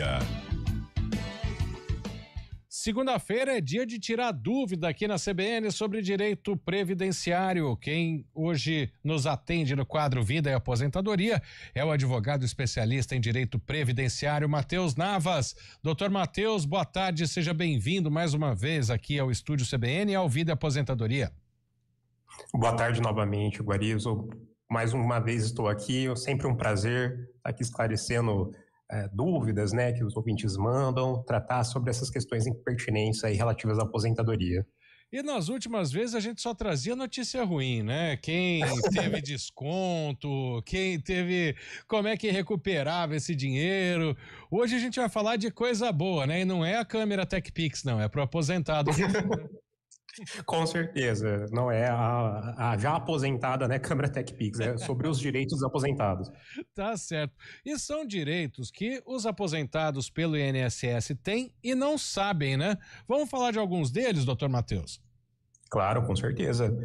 Aposentadoria. Segunda-feira é dia de tirar dúvida aqui na CBN sobre direito previdenciário. Quem hoje nos atende no quadro Vida e Aposentadoria é o advogado especialista em direito previdenciário, Matheus Navas. Doutor Matheus, boa tarde, seja bem-vindo mais uma vez aqui ao estúdio CBN e ao Vida e Aposentadoria. Boa tarde novamente, Guarizo. Mais uma vez estou aqui, sempre um prazer estar aqui esclarecendo dúvidas, né, que os ouvintes mandam, tratar sobre essas questões pertinentes aí relativas à aposentadoria. E nas últimas vezes a gente só trazia notícia ruim, né? Quem teve desconto, quem teve, como é que recuperava esse dinheiro. Hoje a gente vai falar de coisa boa, né? E não é a câmera TechPix, não, é pro aposentado. Com certeza, não é a já aposentada, né, câmera TechPix, é sobre os direitos dos aposentados. Tá certo. E são direitos que os aposentados pelo INSS têm e não sabem, né? Vamos falar de alguns deles, doutor Matheus? Claro, com certeza.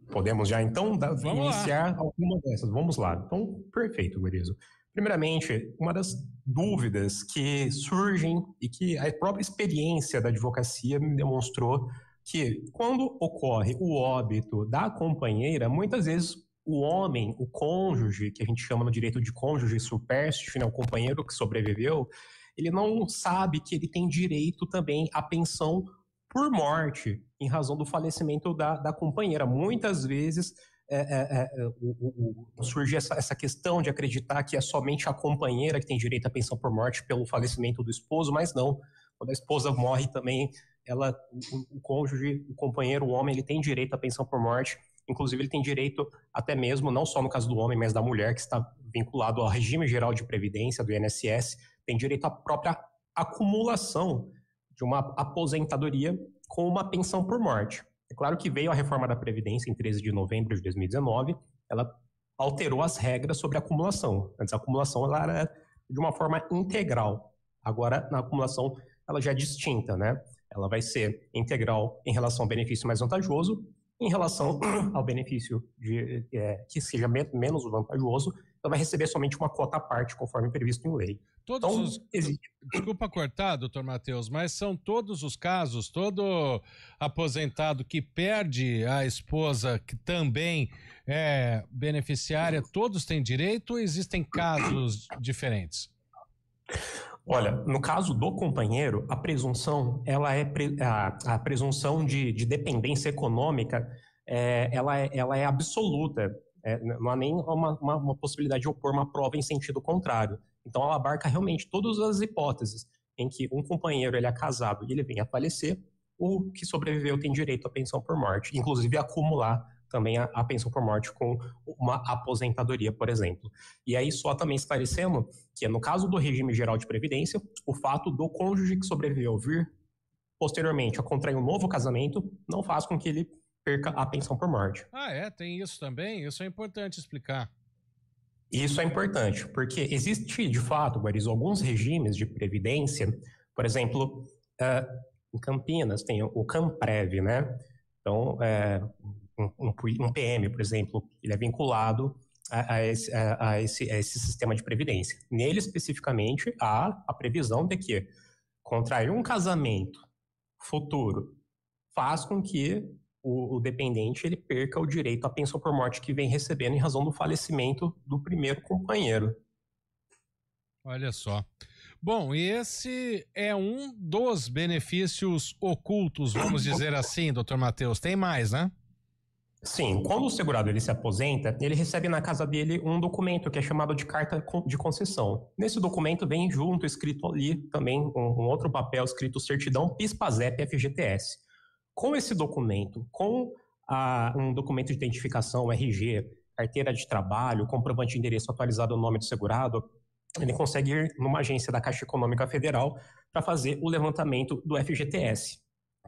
Podemos já então iniciar alguma dessas. Vamos lá. Então, perfeito, Guarizo. Primeiramente, uma das dúvidas que surgem e que a própria experiência da advocacia me demonstrou que quando ocorre o óbito da companheira, muitas vezes o homem, o cônjuge, que a gente chama no direito de cônjuge supérstite, né, o companheiro que sobreviveu, ele não sabe que ele tem direito também à pensão por morte, em razão do falecimento da companheira. Muitas vezes surge essa questão de acreditar que é somente a companheira que tem direito à pensão por morte pelo falecimento do esposo, mas não. Quando a esposa morre também, o cônjuge, o companheiro, o homem, ele tem direito à pensão por morte. Inclusive, ele tem direito até mesmo, não só no caso do homem, mas da mulher, que está vinculado ao regime geral de previdência do INSS, tem direito à própria acumulação de uma aposentadoria com uma pensão por morte. É claro que veio a reforma da Previdência em 13 de novembro de 2019, ela alterou as regras sobre a acumulação. Antes a acumulação ela era de uma forma integral. Agora, na acumulação, ela já é distinta, né? Ela vai ser integral em relação ao benefício mais vantajoso, em relação ao benefício que seja menos vantajoso, ela vai receber somente uma cota à parte, conforme previsto em lei. Desculpa cortar, doutor Matheus, mas são todos os casos, todo aposentado que perde a esposa, que também é beneficiária, todos têm direito ou existem casos diferentes? Olha, no caso do companheiro, a presunção, ela é a presunção de dependência econômica, ela é absoluta. Não há nem uma possibilidade de opor uma prova em sentido contrário. Então, ela abarca realmente todas as hipóteses em que um companheiro ele é casado e ele vem a falecer, o que sobreviveu tem direito à pensão por morte, inclusive acumular também a pensão por morte com uma aposentadoria, por exemplo. E aí só também esclarecendo que no caso do regime geral de previdência, o fato do cônjuge que sobreviveu vir posteriormente a contrair um novo casamento não faz com que ele perca a pensão por morte. Tem isso também? Isso é importante explicar. Isso é importante, porque existe, de fato, Guarizo, alguns regimes de previdência, por exemplo, em Campinas tem o CAMPREV, né? Então, um PM, por exemplo, ele é vinculado a esse sistema de previdência. Nele, especificamente, há a previsão de que contrair um casamento futuro faz com que o dependente ele perca o direito à pensão por morte que vem recebendo em razão do falecimento do primeiro companheiro. Olha só. Bom, e esse é um dos benefícios ocultos, vamos dizer assim, doutor Matheus. Tem mais, né? Sim, quando o segurado ele se aposenta, ele recebe na casa dele um documento que é chamado de carta de concessão. Nesse documento vem junto, escrito ali também um outro papel escrito certidão PIS/PASEP/FGTS. Com esse documento, com um documento de identificação, RG, carteira de trabalho, comprovante de endereço atualizado no nome do segurado, ele consegue ir numa agência da Caixa Econômica Federal para fazer o levantamento do FGTS.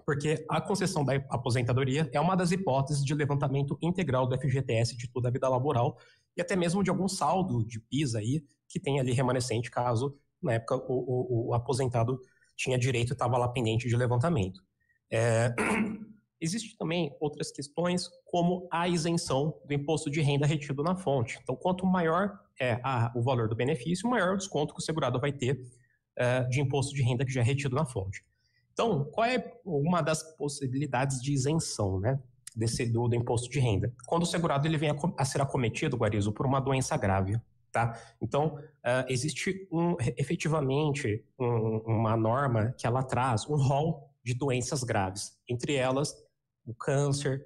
Porque a concessão da aposentadoria é uma das hipóteses de levantamento integral do FGTS de toda a vida laboral e até mesmo de algum saldo de PIS aí que tem ali remanescente caso, na época, o aposentado tinha direito e estava lá pendente de levantamento. Existem também outras questões, como a isenção do imposto de renda retido na fonte. Então, quanto maior é o valor do benefício, maior o desconto que o segurado vai ter de imposto de renda que já é retido na fonte. Então, qual é uma das possibilidades de isenção, né, do imposto de renda? Quando o segurado ele vem a ser acometido, Guarizo, por uma doença grave. Tá? Então, existe efetivamente uma norma que ela traz um rol de doenças graves, entre elas o câncer,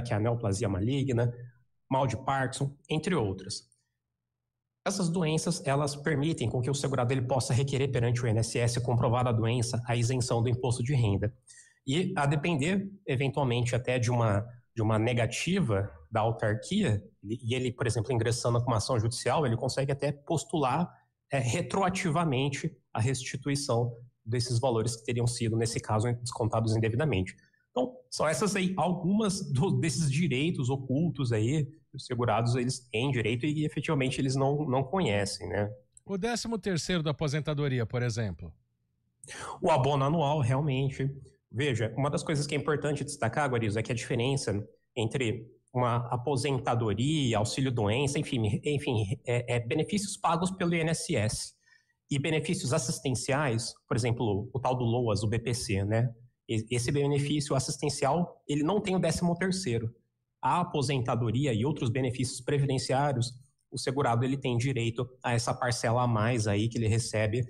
que é a neoplasia maligna, mal de Parkinson, entre outras. Essas doenças, elas permitem com que o segurado ele possa requerer perante o INSS, comprovada a doença, a isenção do imposto de renda. E a depender, eventualmente, até de uma negativa da autarquia, e ele, por exemplo, ingressando com uma ação judicial, ele consegue até postular retroativamente a restituição desses valores que teriam sido, nesse caso, descontados indevidamente. Então, são essas aí algumas desses direitos ocultos aí que os segurados eles têm direito e efetivamente eles não conhecem, né? O 13º da aposentadoria, por exemplo? O abono anual, realmente. Veja, uma das coisas que é importante destacar, Guarizo, é que a diferença entre uma aposentadoria, auxílio-doença, enfim benefícios pagos pelo INSS e benefícios assistenciais, por exemplo, o tal do LOAS, o BPC, né? Esse benefício assistencial, ele não tem o 13º. A aposentadoria e outros benefícios previdenciários, o segurado ele tem direito a essa parcela a mais aí que ele recebe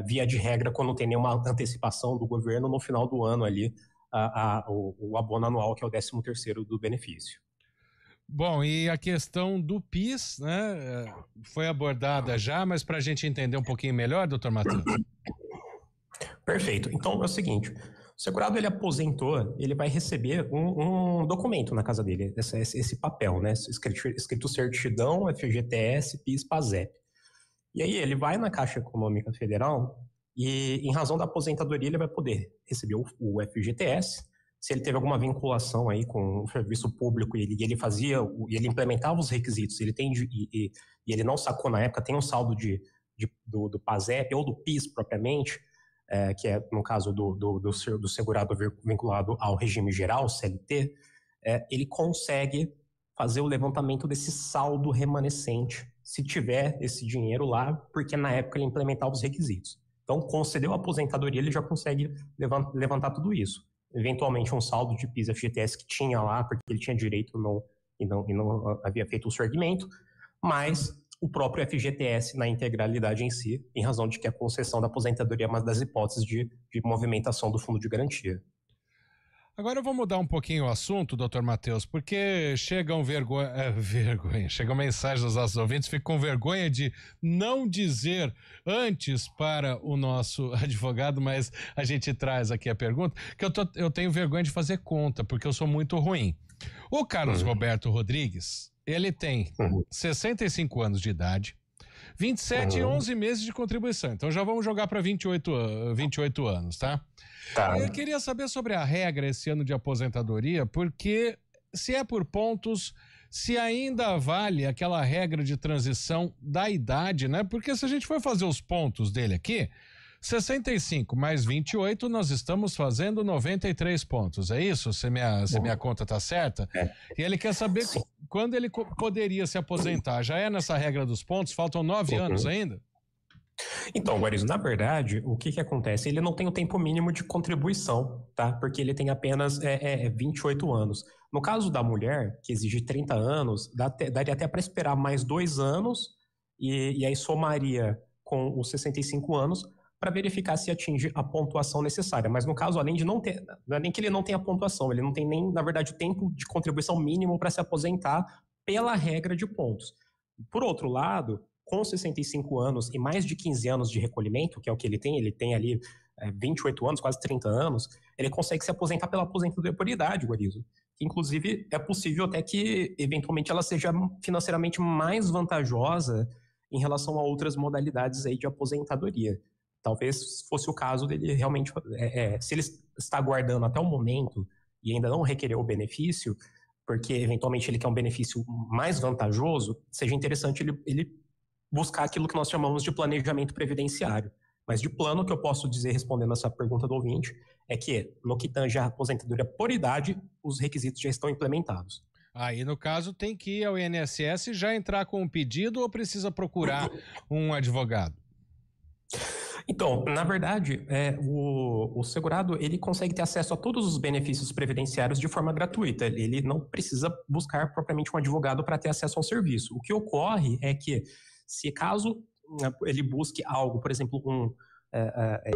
via de regra quando não tem nenhuma antecipação do governo no final do ano ali, o abono anual, que é o 13º do benefício. Bom, e a questão do PIS, né, foi abordada já, mas para a gente entender um pouquinho melhor, doutor Matheus. Perfeito. Então é o seguinte, o segurado ele aposentou, ele vai receber um documento na casa dele, esse papel, né, escrito certidão, FGTS, PIS, PASEP. E aí ele vai na Caixa Econômica Federal e, em razão da aposentadoria, ele vai poder receber o FGTS. Se ele teve alguma vinculação aí com o serviço público e ele implementava os requisitos, e ele não sacou na época, tem um saldo do PASEP ou do PIS propriamente, que é no caso do segurado vinculado ao regime geral, CLT, ele consegue fazer o levantamento desse saldo remanescente, se tiver esse dinheiro lá, porque na época ele implementava os requisitos. Então, concedeu a aposentadoria, ele já consegue levantar tudo isso. Eventualmente, um saldo de PIS FGTS que tinha lá, porque ele tinha direito e não havia feito o segmento, mas o próprio FGTS na integralidade em si, em razão de que a concessão da aposentadoria é uma das hipóteses de movimentação do fundo de garantia. Agora eu vou mudar um pouquinho o assunto, doutor Matheus, porque chegam chegam mensagens dos nossos ouvintes, fico com vergonha de não dizer antes para o nosso advogado, mas a gente traz aqui a pergunta, que eu tenho vergonha de fazer conta, porque eu sou muito ruim. O Carlos Roberto Rodrigues, ele tem 65 anos de idade, 27 e 11 meses de contribuição, então já vamos jogar para 28 anos, tá? Tá. Eu queria saber sobre a regra esse ano de aposentadoria, porque se é por pontos, se ainda vale aquela regra de transição da idade, né? Porque se a gente for fazer os pontos dele aqui, 65 mais 28, nós estamos fazendo 93 pontos, é isso? Se minha conta tá certa? E ele quer saber quando ele poderia se aposentar. Já é nessa regra dos pontos? Faltam 9 anos ainda? Então, Guarizo, na verdade, o que acontece? Ele não tem o tempo mínimo de contribuição, tá? Porque ele tem apenas 28 anos. No caso da mulher, que exige 30 anos, daria até para esperar mais 2 anos e aí somaria com os 65 anos para verificar se atinge a pontuação necessária. Mas no caso, além de não ter, não é nem que ele não tenha pontuação, ele não tem nem, na verdade, o tempo de contribuição mínimo para se aposentar pela regra de pontos. Por outro lado, com 65 anos e mais de 15 anos de recolhimento, que é o que ele tem ali 28 anos, quase 30 anos, ele consegue se aposentar pela aposentadoria por idade, Guarizo. Inclusive, é possível até que, eventualmente, ela seja financeiramente mais vantajosa em relação a outras modalidades aí de aposentadoria. Talvez fosse o caso dele realmente, se ele está aguardando até o momento e ainda não requereu o benefício, porque eventualmente ele quer um benefício mais vantajoso, seja interessante ele buscar aquilo que nós chamamos de planejamento previdenciário. Mas de plano, o que eu posso dizer, respondendo essa pergunta do ouvinte, é que no que tange a aposentadoria por idade, os requisitos já estão implementados. Aí, no caso, tem que ir ao INSS já entrar com um pedido ou precisa procurar um advogado? Então, na verdade, o segurado ele consegue ter acesso a todos os benefícios previdenciários de forma gratuita. Ele não precisa buscar propriamente um advogado para ter acesso ao serviço. O que ocorre é que, se caso ele busque algo, por exemplo,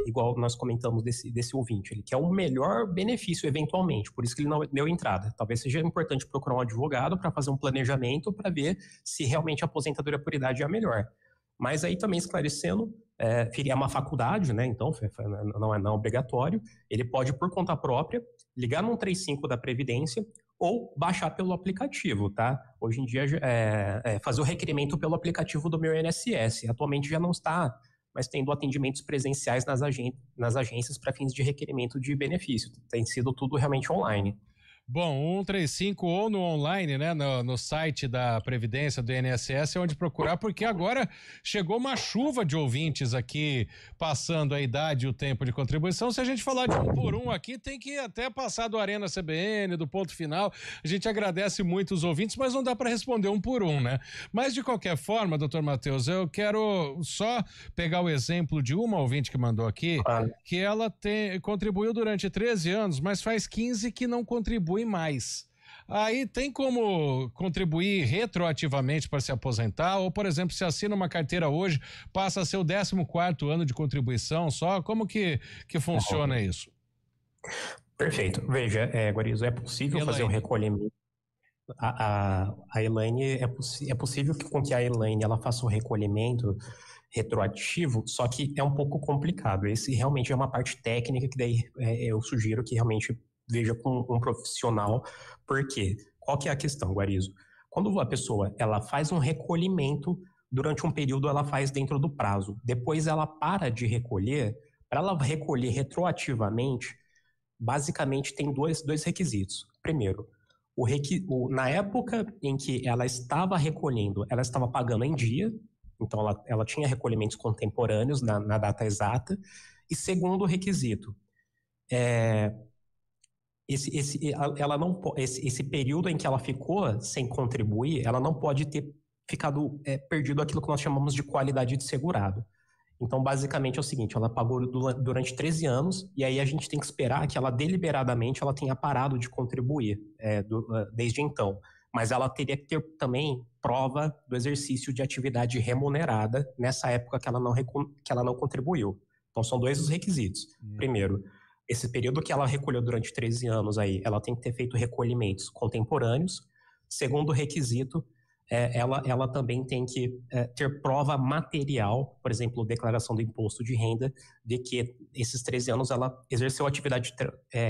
igual nós comentamos desse ouvinte, ele quer o melhor benefício eventualmente, por isso que ele não deu entrada. Talvez seja importante procurar um advogado para fazer um planejamento para ver se realmente a aposentadoria por idade é a melhor. Mas aí também esclarecendo, é uma faculdade, né? Então não é obrigatório. Ele pode, por conta própria, ligar no 135 da Previdência ou baixar pelo aplicativo, tá? Hoje em dia, fazer o requerimento pelo aplicativo do Meu INSS. Atualmente já não está mais tendo atendimentos presenciais nas agências para fins de requerimento de benefício. Tem sido tudo realmente online. Bom, 135 ou no online, né, no site da Previdência do INSS é onde procurar, porque agora chegou uma chuva de ouvintes aqui passando a idade e o tempo de contribuição. Se a gente falar de um por um aqui, tem que até passar do Arena CBN, do ponto final. A gente agradece muito os ouvintes, mas não dá para responder um por um, né? Mas de qualquer forma, doutor Matheus, eu quero só pegar o exemplo de uma ouvinte que mandou aqui, que ela contribuiu durante 13 anos, mas faz 15 que não contribui mais. Aí tem como contribuir retroativamente para se aposentar? Ou, por exemplo, se assina uma carteira hoje, passa a ser o 14º ano de contribuição só? Como que funciona isso? Perfeito. Veja, Guarizo, é possível fazer o recolhimento. A Elaine, é possível com que a Elaine ela faça o recolhimento retroativo, só que é um pouco complicado. Esse realmente é uma parte técnica que daí eu sugiro que realmente veja com um profissional. Por quê? Qual que é a questão, Guarizo? Quando a pessoa ela faz um recolhimento, durante um período ela faz dentro do prazo. Depois ela para de recolher. Para ela recolher retroativamente, basicamente tem dois requisitos. Primeiro, na época em que ela estava recolhendo, ela estava pagando em dia, então ela tinha recolhimentos contemporâneos na data exata. E segundo requisito, esse período em que ela ficou sem contribuir, ela não pode ter ficado perdido aquilo que nós chamamos de qualidade de segurado. Então, basicamente é o seguinte, ela pagou durante 13 anos e aí a gente tem que esperar que ela deliberadamente ela tenha parado de contribuir desde então. Mas ela teria que ter também prova do exercício de atividade remunerada nessa época que ela não contribuiu. Então, são dois os requisitos. Primeiro, esse período que ela recolheu durante 13 anos aí, ela tem que ter feito recolhimentos contemporâneos. Segundo requisito, ela também tem que ter prova material, por exemplo, declaração do imposto de renda, de que esses 13 anos ela exerceu atividade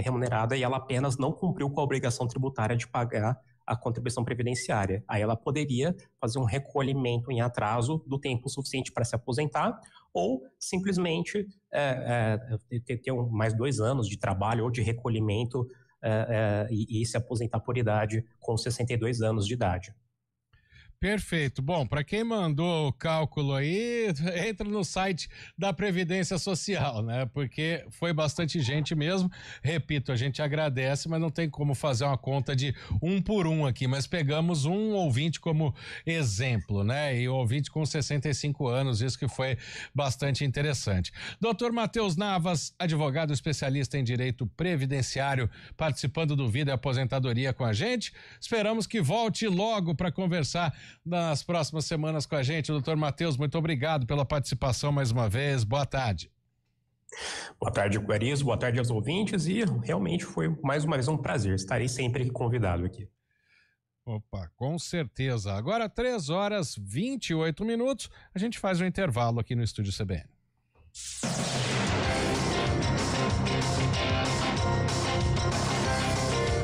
remunerada e ela apenas não cumpriu com a obrigação tributária de pagar a contribuição previdenciária. Aí ela poderia fazer um recolhimento em atraso do tempo suficiente para se aposentar, ou simplesmente ter mais 2 anos de trabalho ou de recolhimento e se aposentar por idade com 62 anos de idade. Perfeito. Bom, para quem mandou o cálculo aí, entra no site da Previdência Social, né? Porque foi bastante gente mesmo. Repito, a gente agradece, mas não tem como fazer uma conta de um por um aqui, mas pegamos um ouvinte como exemplo, né? E o ouvinte com 65 anos, isso que foi bastante interessante. Doutor Matheus Navas, advogado especialista em direito previdenciário, participando do Vida e Aposentadoria com a gente. Esperamos que volte logo para conversar nas próximas semanas com a gente. Doutor Matheus, muito obrigado pela participação mais uma vez. Boa tarde. Boa tarde, Guarizo. Boa tarde aos ouvintes. E realmente foi mais uma vez um prazer. Estarei sempre convidado aqui. Opa, com certeza. Agora 3h28. A gente faz um intervalo aqui no Estúdio CBN.